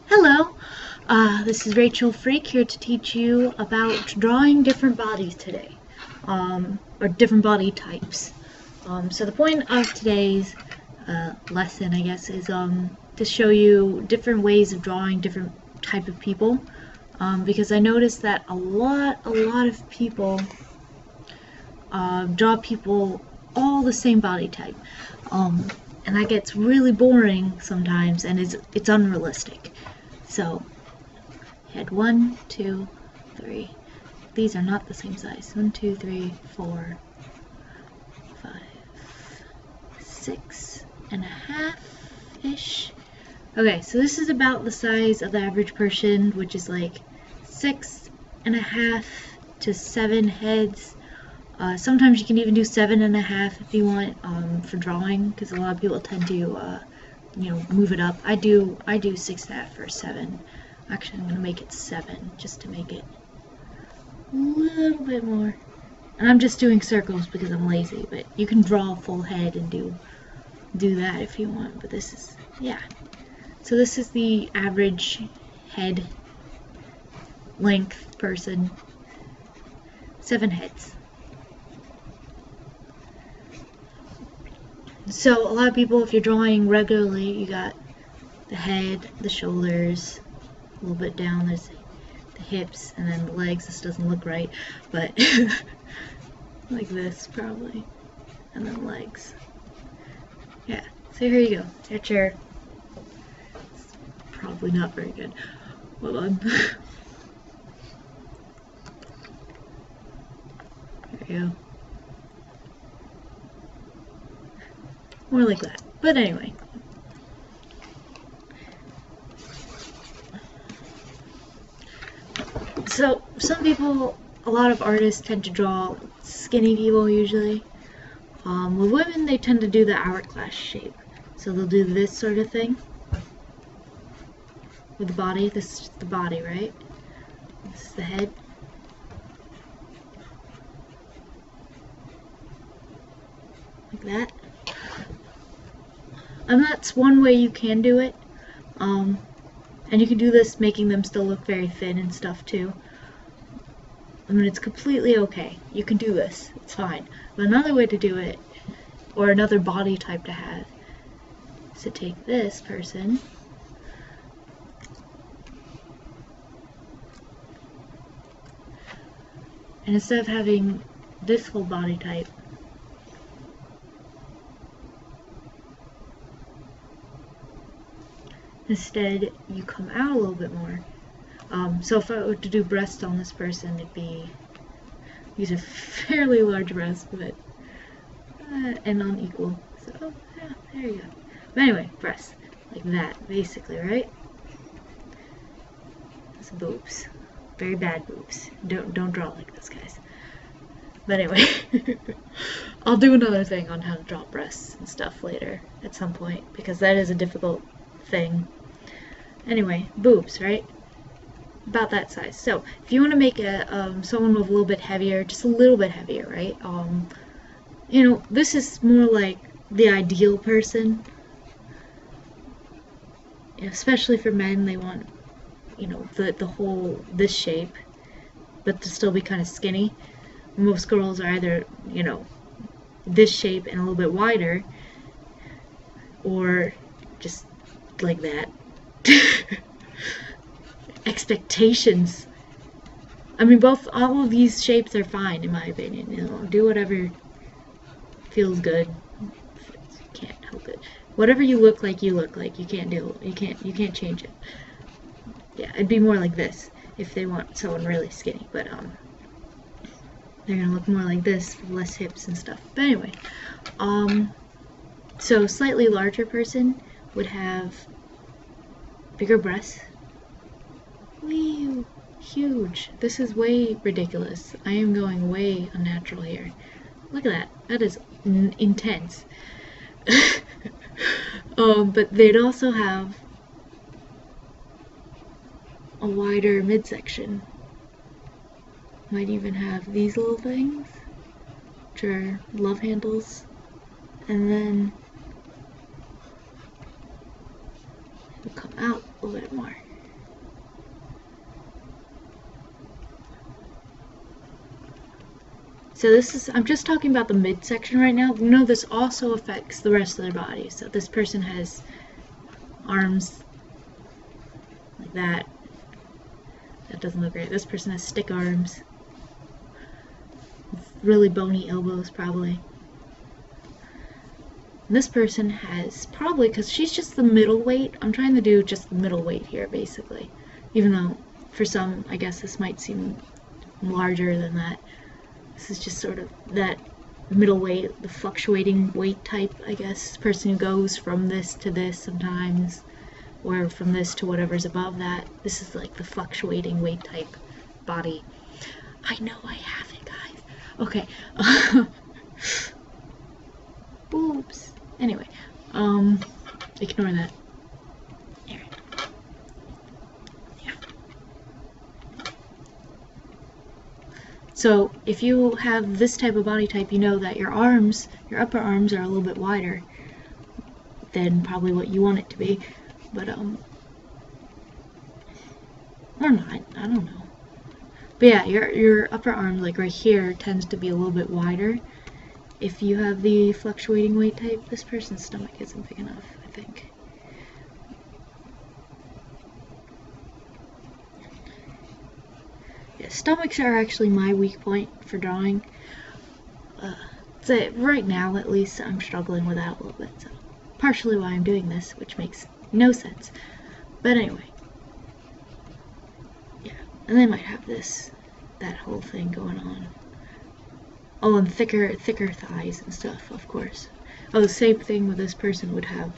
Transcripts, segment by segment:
Hello, this is Rachel Freak here to teach you about drawing different bodies today, or different body types. So the point of today's lesson, I guess, is to show you different ways of drawing different type of people, because I noticed that a lot of people draw people all the same body type, and that gets really boring sometimes, and it's unrealistic. So, head 1, 2, 3. These are not the same size. 1, 2, 3, 4, 5, 6.5-ish. Okay, so this is about the size of the average person, which is like 6.5 to 7 heads. Sometimes you can even do 7.5 if you want for drawing, because a lot of people tend to move it up. I do 6.5 for 7. Actually, I'm gonna make it 7 just to make it a little bit more. And I'm just doing circles because I'm lazy, but you can draw a full head and do that if you want. But this is, yeah. So this is the average head length person. 7 heads. So a lot of people, if you're drawing regularly, you got the head, the shoulders, a little bit down, there's the hips, and then the legs. This doesn't look right, but like this probably, and then legs. Yeah, so here you go. That's your, it's probably not very good. Hold on. There you go. More like that. But anyway. So, some people, a lot of artists tend to draw skinny people usually. With women, they tend to do the hourglass shape. So they'll do this sort of thing. With the body. This is the body, right? This is the head. Like that. And that's one way you can do it. And you can do this making them still look very thin and stuff too. I mean, it's completely okay. You can do this. It's fine. But another way to do it, or another body type to have, is to take this person and instead of having this whole body type, instead, you come out a little bit more. So if I were to do breasts on this person, it'd be, these are fairly large breasts, but and unequal. So yeah, there you go. But anyway, breasts like that, basically, right? That's boobs, very bad boobs. Don't draw like this, guys. But anyway, I'll do another thing on how to draw breasts and stuff later at some point, because that is a difficult thing. Anyway, boobs, right? About that size. So if you want to make a someone with a little bit heavier, just a little bit heavier, right? This is more like the ideal person. Especially for men, they want, the whole this shape, but to still be kind of skinny. Most girls are either, this shape and a little bit wider, or just like that. Expectations. I mean, all of these shapes are fine in my opinion. Do whatever feels good. You can't help it. Whatever you look like, you look like. You can't change it. Yeah, it'd be more like this if they want someone really skinny, but they're gonna look more like this with less hips and stuff. But anyway, so slightly larger person would have bigger breasts. Wee, huge. This is way ridiculous. I am going way unnatural here. Look at that. That is intense. But they'd also have a wider midsection. Might even have these little things, which are love handles, and then it'll come out a little bit more. So this is, I'm just talking about the midsection right now. You know, this also affects the rest of their body. So this person has arms like that. That doesn't look great. This person has stick arms. Really bony elbows, probably. And this person has, probably, because she's just the middle weight. I'm trying to do just the middle weight here, basically. Even though, for some, I guess this might seem larger than that. This is just sort of that middle weight, the fluctuating weight type, I guess. Person who goes from this to this sometimes, or from this to whatever's above that. This is like the fluctuating weight type body. I know I have it, guys. Okay. Boobs. Anyway, ignore that. Here. Yeah. So if you have this type of body type, you know that your arms, your upper arms are a little bit wider than probably what you want it to be. But, or not, I don't know. But yeah, your upper arm, like right here, tends to be a little bit wider. If you have the fluctuating weight type, this person's stomach isn't big enough, I think. Yeah, stomachs are actually my weak point for drawing. So right now, at least, I'm struggling with that a little bit. So partially why I'm doing this, which makes no sense. But anyway. Yeah, and they might have that whole thing going on. Oh, and thicker thighs and stuff, of course. Oh, the same thing with this person would have,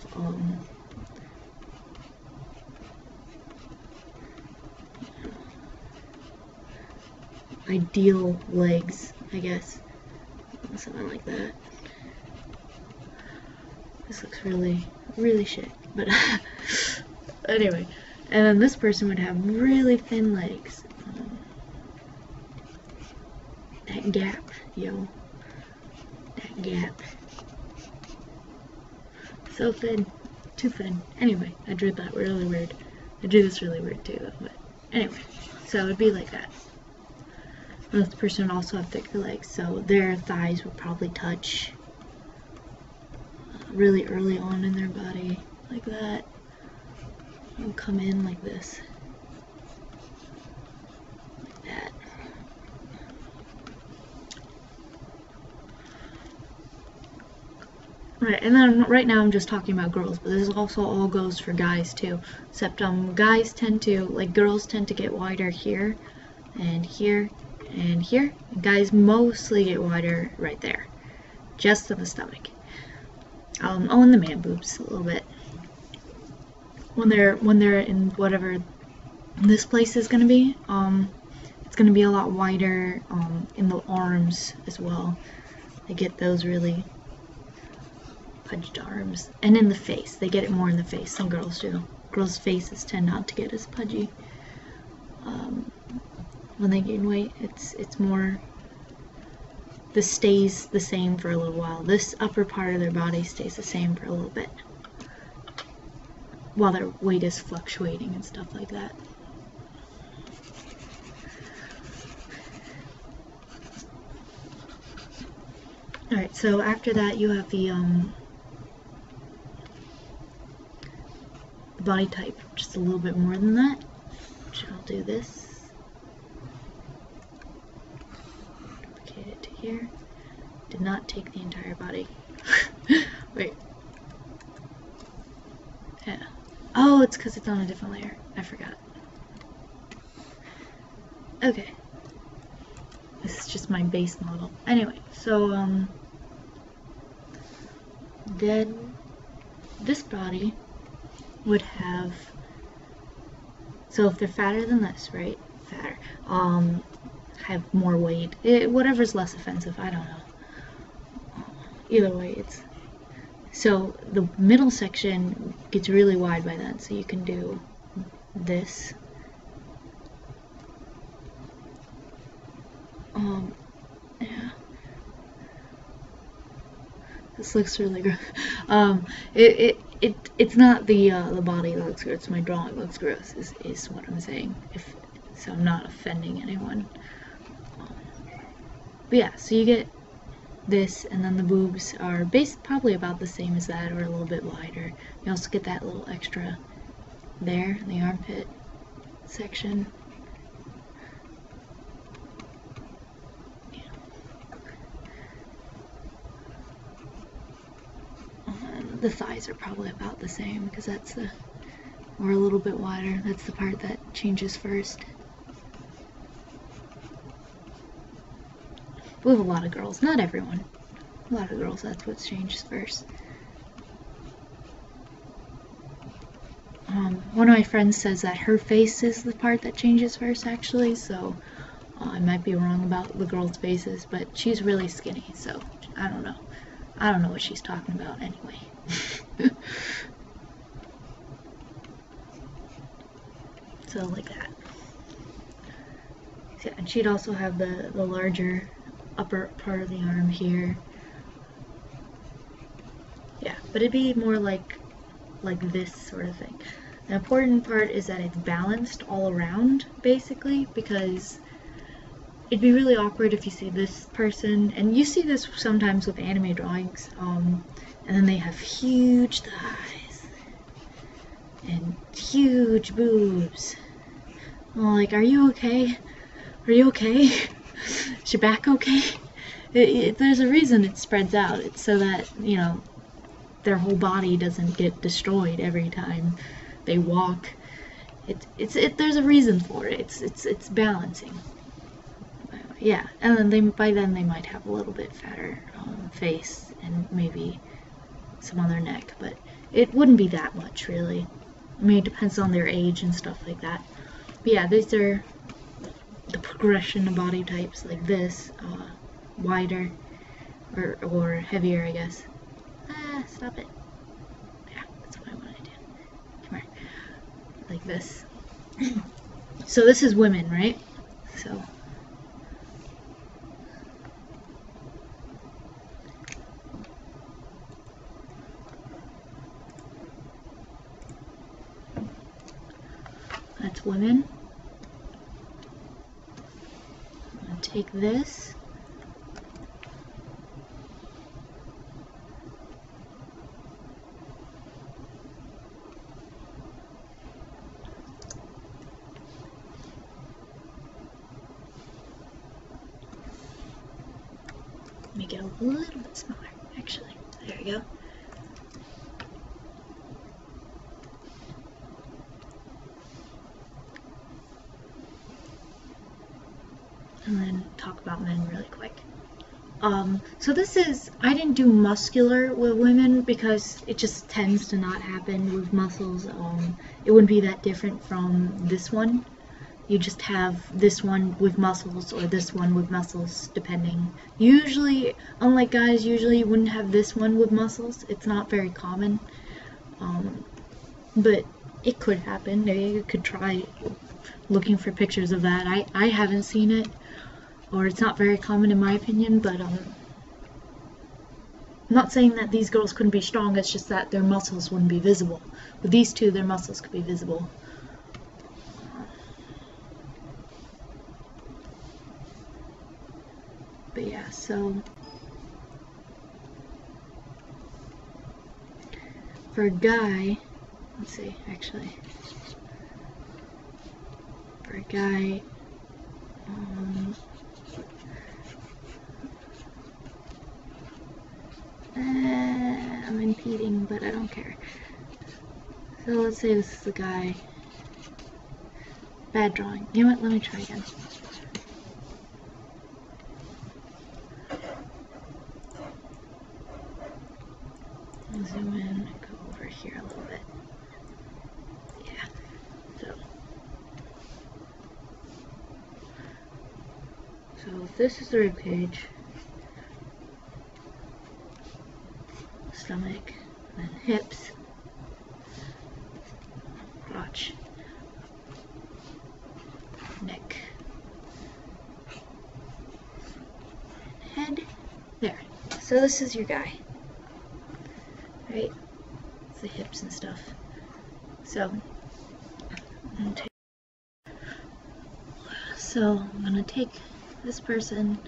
ideal legs, I guess. Something like that. This looks really, really shit. But anyway, and then this person would have really thin legs. That gap, yo. That gap. So thin. Too thin. Anyway, I drew that really weird. I drew this really weird too, though. But anyway, so it would be like that. And this person would also have thicker legs, so their thighs would probably touch really early on in their body, like that. It'll come in like this. Like that. Right, and then right now I'm just talking about girls, but this also all goes for guys too. Except guys tend to, like girls tend to get wider here, and here, and here. And guys mostly get wider right there, just on the stomach. Oh, and the man boobs a little bit. When they're in whatever this place is gonna be, it's gonna be a lot wider in the arms as well. They get those really pudged arms, and in the face. They get it more in the face than girls do. Girls' faces tend not to get as pudgy. When they gain weight, it's more. This stays the same for a little while. This upper part of their body stays the same for a little bit, while their weight is fluctuating and stuff like that. Alright, so after that you have the body type, just a little bit more than that, which I'll do this. Duplicate it to here. Did not take the entire body. Wait. Yeah. Oh, it's because it's on a different layer. I forgot. Okay. This is just my base model. Anyway, so, then this body would have, so if they're fatter than this, right? Fatter. Have more weight. Whatever's less offensive, I don't know. Either way, it's, so the middle section gets really wide by then, so you can do this. Yeah. This looks really gross. It's not the body that looks gross. My drawing looks gross. Is what I'm saying. So I'm not offending anyone. But yeah, so you get this, and then the boobs are probably about the same as that, or a little bit wider. You also get that little extra there in the armpit section. The thighs are probably about the same because that's or a little bit wider. That's the part that changes first. We have a lot of girls, not everyone. A lot of girls, that's what changes first. One of my friends says that her face is the part that changes first, actually, so I might be wrong about the girls' faces, but she's really skinny, so I don't know. I don't know what she's talking about anyway. So like that. Yeah, and she'd also have the larger upper part of the arm here. Yeah, but it'd be more like this sort of thing. The important part is that it's balanced all around, basically, because it'd be really awkward if you see this person, and you see this sometimes with anime drawings, and then they have huge thighs and huge boobs. Like, are you okay? Are you okay? Is your back okay? There's a reason it spreads out. It's so that, you know, their whole body doesn't get destroyed every time they walk. There's a reason for it. It's balancing. Yeah, and then by then they might have a little bit fatter face and maybe some on their neck, but it wouldn't be that much, really. I mean, it depends on their age and stuff like that. But yeah, these are the progression of body types, like this, wider or heavier, I guess. Stop it. Yeah, that's what I want to do. Come here. Like this. So this is women, right? So that's women. I'm going to take this. Make it a little bit smaller, actually. There we go. And then talk about men really quick. So this is, I didn't do muscular with women because it just tends to not happen with muscles. It wouldn't be that different from this one. You just have this one with muscles or this one with muscles, depending. Usually, unlike guys, usually you wouldn't have this one with muscles. It's not very common. But it could happen. You could try looking for pictures of that. I haven't seen it, or it's not very common in my opinion, but I'm not saying that these girls couldn't be strong, it's just that their muscles wouldn't be visible. With these two, their muscles could be visible. But yeah, so for a guy, let's see, actually, for a guy, I'm impeding, but I don't care. So let's say this is a guy. Bad drawing. You know what? Let me try again. Zoom in, go over here a little bit. Yeah. So this is the rib cage, stomach, then hips, crotch, neck, head. There. So this is your guy. Right? It's the hips and stuff. So I'm gonna take this person,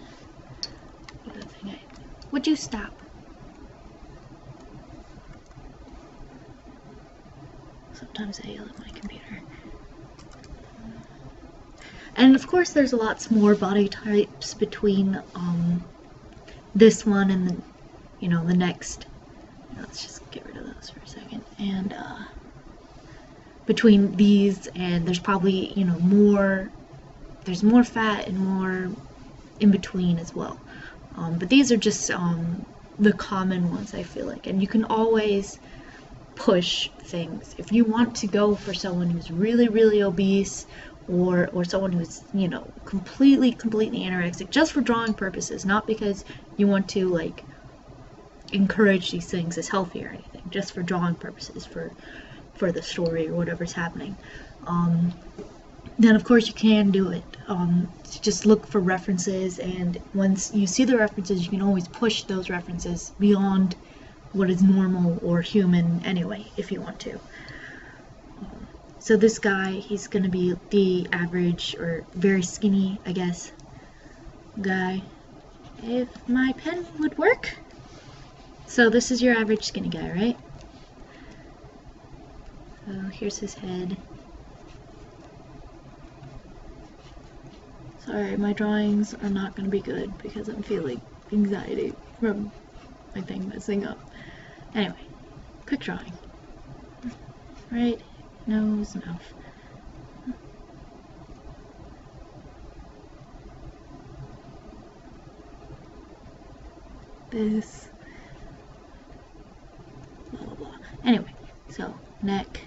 Would you stop? Sometimes I yell at my computer. And of course there's lots more body types between this one and the, you know, the next. Let's just get rid of those for a second. And between these, and there's probably, you know, there's more fat and more in between as well. But these are just the common ones, I feel like. And you can always push things. If you want to go for someone who's really, really obese, or someone who's, you know, completely anorexic, just for drawing purposes, not because you want to, like, encourage these things as healthy or anything, just for drawing purposes, for the story or whatever's happening, then of course you can do it. Just look for references, and once you see the references, you can always push those references beyond what is normal or human anyway, if you want to. So this guy, he's gonna be the average or very skinny, I guess, guy. If my pen would work. So this is your average skinny guy, right? So here's his head. Sorry, my drawings are not going to be good because I'm feeling anxiety from my thing messing up. Anyway, quick drawing. Right, nose, mouth. This. Blah, blah, blah. Anyway, so neck.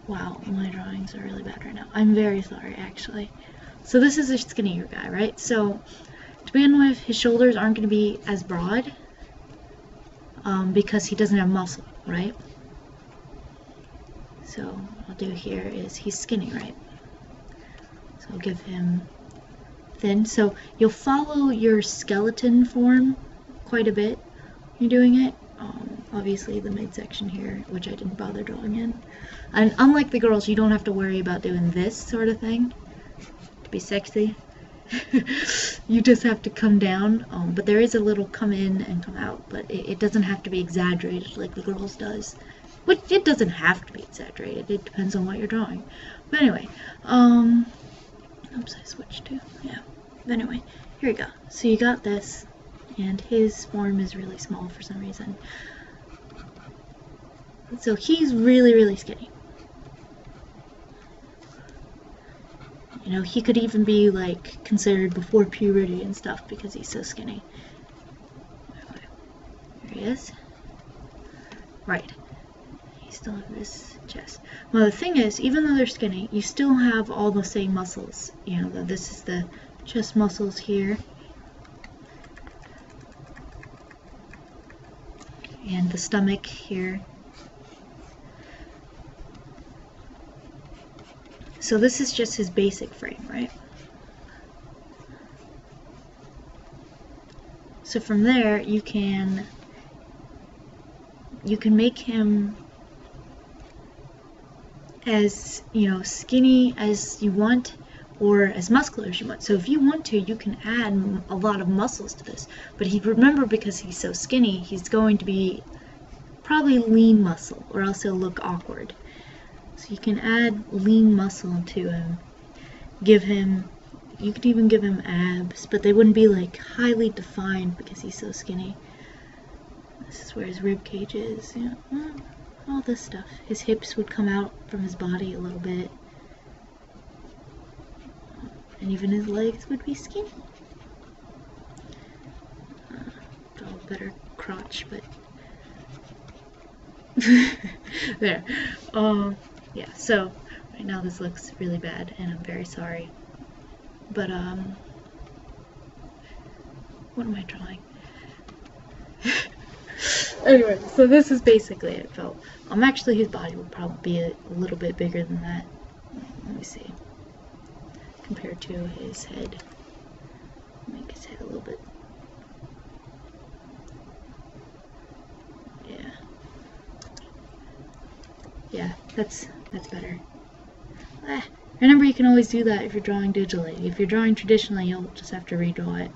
Wow, my drawings are really bad right now. I'm very sorry, actually. So this is a skinnier guy, right? So to begin with, his shoulders aren't going to be as broad because he doesn't have muscle, right? So what I'll do here is he's skinny, right? So I'll give him thin. So you'll follow your skeleton form quite a bit when you're doing it. Obviously the midsection here, which I didn't bother drawing in. And unlike the girls, you don't have to worry about doing this sort of thing to be sexy. You just have to come down, but there is a little come in and come out, but it doesn't have to be exaggerated like the girls does. But it doesn't have to be exaggerated, it depends on what you're drawing. But anyway, oops, I switched to, yeah. But anyway, here we go. So you got this, and his form is really small for some reason. So he's really, really skinny. You know, he could even be, like, considered before puberty and stuff because he's so skinny. There he is. Right. He still has this chest. Well, the thing is, even though they're skinny, you still have all the same muscles. You know, this is the chest muscles here. And the stomach here. So this is just his basic frame, right? So from there, you can make him as, you know, skinny as you want or as muscular as you want. So if you want to, you can add a lot of muscles to this. But remember, because he's so skinny, he's going to be probably lean muscle, or else he'll look awkward. So you can add lean muscle to him. You could even give him abs, but they wouldn't be like highly defined because he's so skinny. This is where his rib cage is, you know, all this stuff. His hips would come out from his body a little bit. And even his legs would be skinny. Draw a better crotch, but there. Yeah, so right now this looks really bad and I'm very sorry. But what am I drawing? Anyway, so this is basically it, Phil. Actually his body would probably be a little bit bigger than that. Let me see. Compared to his head. Make his head a little bit. Yeah. Yeah, that's better. Remember, you can always do that if you're drawing digitally. If you're drawing traditionally, you'll just have to redraw it.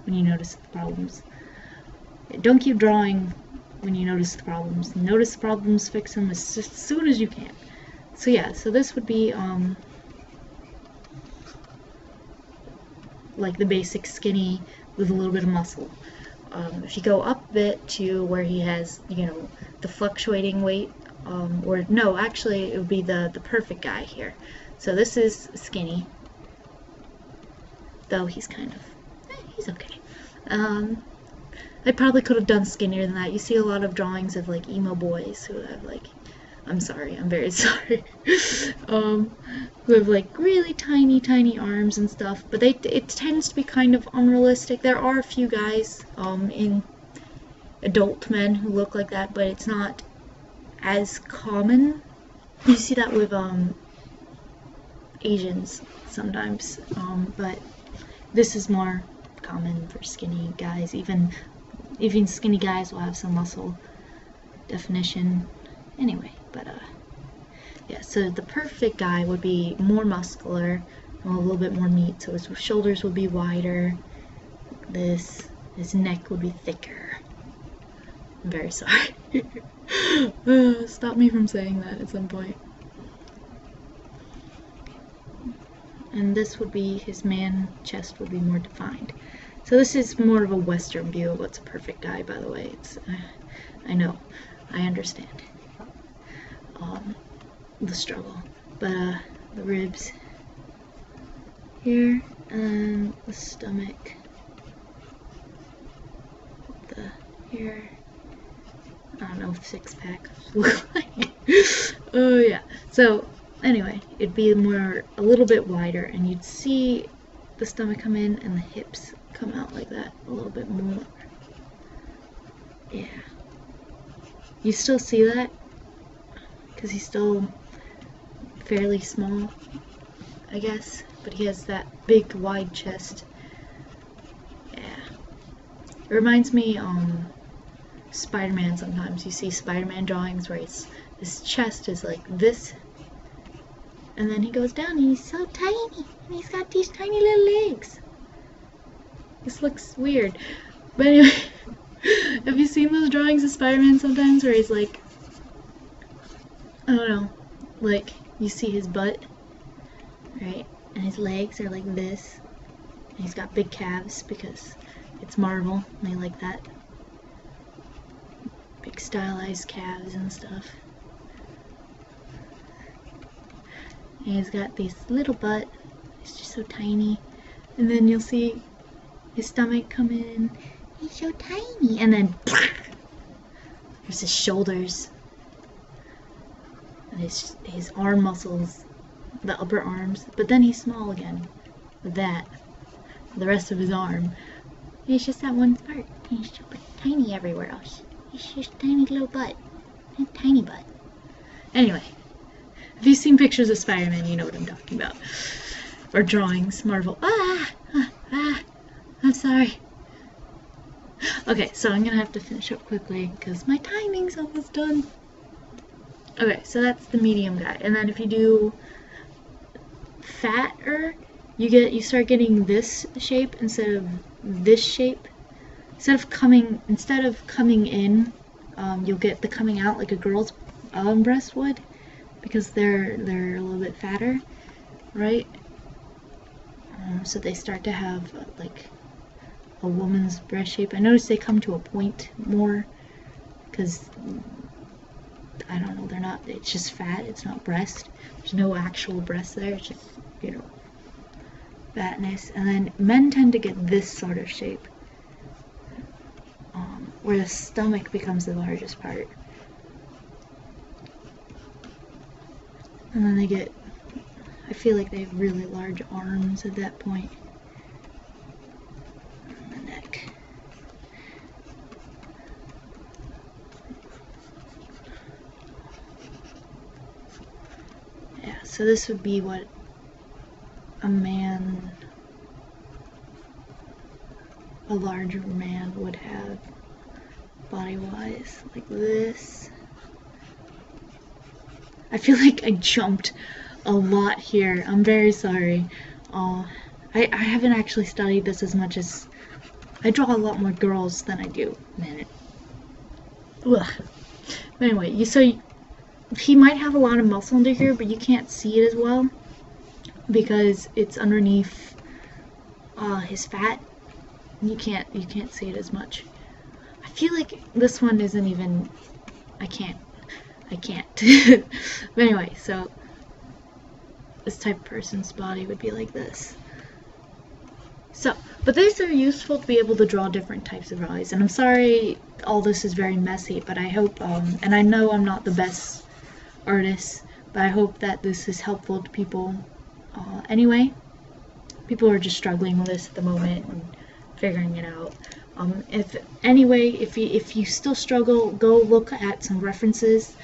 when you notice the problems. Don't keep drawing when you notice the problems. Notice the problems, fix them as soon as you can. So yeah, so this would be like the basic skinny with a little bit of muscle. If you go up a bit to where he has, you know, the fluctuating weight, or no, actually it would be the perfect guy here. So this is skinny, though he's kind of, he's okay. I probably could have done skinnier than that. You see a lot of drawings of like emo boys who have like, I'm sorry, I'm very sorry, who have like really tiny arms and stuff, but it tends to be kind of unrealistic. There are a few guys in adult men who look like that, but it's not as common. You see that with Asians sometimes, but this is more common for skinny guys. Even skinny guys will have some muscle definition anyway. But yeah, so the perfect guy would be more muscular, a little bit more meat, so his shoulders would be wider, his neck would be thicker. I'm very sorry. Stop me from saying that at some point. And this would be, his man chest would be more defined. So this is more of a Western view of what's a perfect guy, by the way. It's, I know, I understand. The struggle, but the ribs here, and the stomach, here, I don't know if six-pack look like. Oh yeah, so anyway, it'd be a little bit wider, and you'd see the stomach come in and the hips come out like that a little bit more. Yeah, you still see that because he's still fairly small, I guess, but he has that big wide chest. Yeah, it reminds me Spider-Man. Sometimes you see Spider-Man drawings where his chest is like this, and then he goes down and he's so tiny and he's got these tiny little legs. This looks weird, but anyway. Have you seen those drawings of Spider-Man sometimes where he's like, I don't know, like you see his butt, right, and his legs are like this, and he's got big calves because it's Marvel and they like that, big stylized calves and stuff, and he's got this little butt, it's just so tiny, and then you'll see his stomach come in, he's so tiny, and then there's his shoulders, and his arm muscles, the upper arms, but then he's small again with that, the rest of his arm. It's just that one part. He's so tiny everywhere else. He's just a tiny little butt. A tiny butt. Anyway, if you've seen pictures of Spider-Man, you know what I'm talking about. Or drawings, Marvel. I'm sorry. Okay, so I'm gonna have to finish up quickly because my timing's almost done. Okay, so that's the medium guy, and then if you do fatter, you start getting this shape instead of this shape. Instead of coming in, you'll get the coming out like a girl's breast would, because they're a little bit fatter, right? So they start to have like a woman's breast shape. I notice they come to a point more because I don't know, it's just fat, it's not breast. There's no actual breast there, it's just, you know, fatness. And then men tend to get this sort of shape, where the stomach becomes the largest part. And then I feel like they have really large arms at that point. And the neck. Yeah, so this would be what a larger man would have body-wise, like this. I feel like I jumped a lot here. I'm very sorry. I haven't actually studied this as much as I draw a lot more girls than I do men. Ugh. But anyway, he might have a lot of muscle under here, but you can't see it as well because it's underneath his fat. You can't see it as much. I feel like this one isn't even. I can't. But anyway, so this type of person's body would be like this. So, but these are useful to be able to draw different types of eyes. And I'm sorry all this is very messy, but I hope, and I know I'm not the best artist, but I hope that this is helpful to people anyway. People are just struggling with this at the moment and figuring it out. If you still struggle, go look at some references.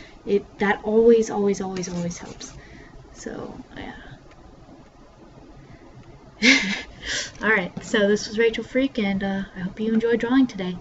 That always helps. So, yeah. Alright, so this was Rachel Freak, and I hope you enjoyed drawing today.